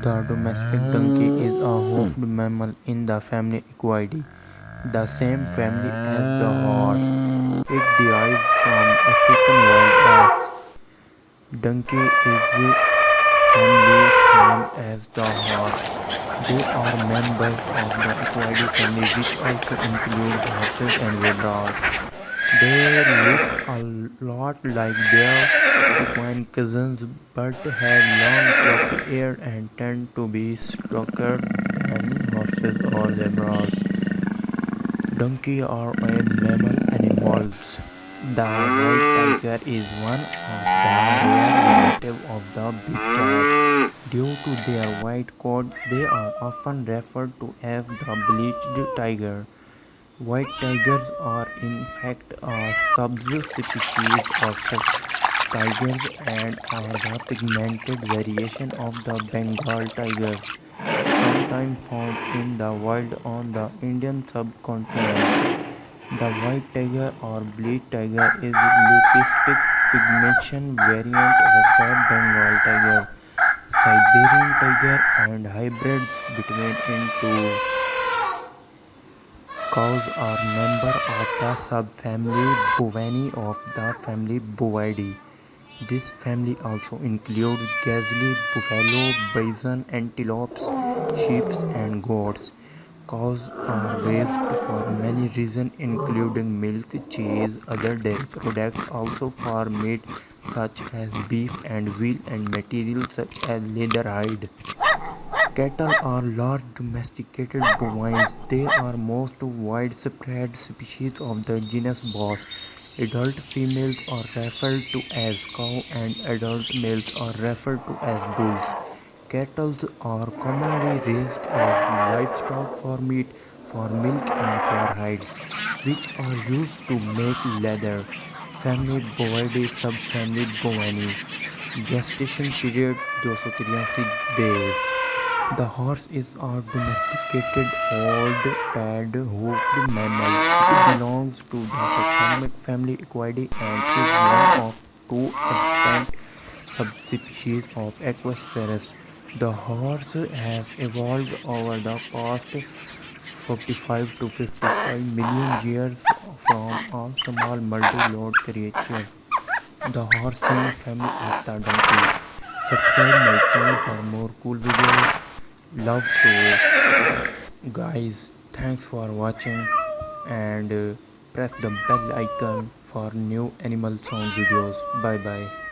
The domestic donkey is a hoofed mammal in the family Equidae, the same family as the horse. It derives from African wild ass. Donkey is family same as the horse. They are members of the Equidae family, which also includes horses and zebras. They look a lot like their equine cousins but have long floppy hair and tend to be slower than horses or zebras. Donkeys are a mammal animals. The white tiger is one of the rare relatives of the big cats. Due to their white coat, they are often referred to as the bleached tiger. White tigers are in fact a subspecies of such tigers and are the pigmented variation of the Bengal tigers, sometimes found in the wild on the Indian subcontinent. The white tiger or bleached tiger is leucistic pigmentation variant of the Bengal tiger, Siberian tiger and hybrids between into. Cows are members of the subfamily Bovini of the family Bovidae. This family also includes gazelle, buffalo, bison, antelopes, sheep, and goats. Cows are raised for many reasons including milk, cheese, other dairy products, also for meat such as beef and veal and materials such as leather hide. Cattle are large domesticated bovines. They are most widespread species of the genus Bos. Adult females are referred to as cow and adult males are referred to as bulls. Cattle are commonly raised as livestock for meat, for milk and for hides, which are used to make leather. Family Bovidae subfamily Bovini. Gestation period 283 days. The horse is a domesticated old-tailed hoofed mammal. It belongs to the taxonomic family Equidae and is one of two extant subspecies of Equus. The horse has evolved over the past 45 to 55 million years from a small multi-lord creature, the horsing family of the donkey. Subscribe my channel for more cool videos. Love to guys. Thanks for watching and press the bell icon for new animal sound videos. Bye bye.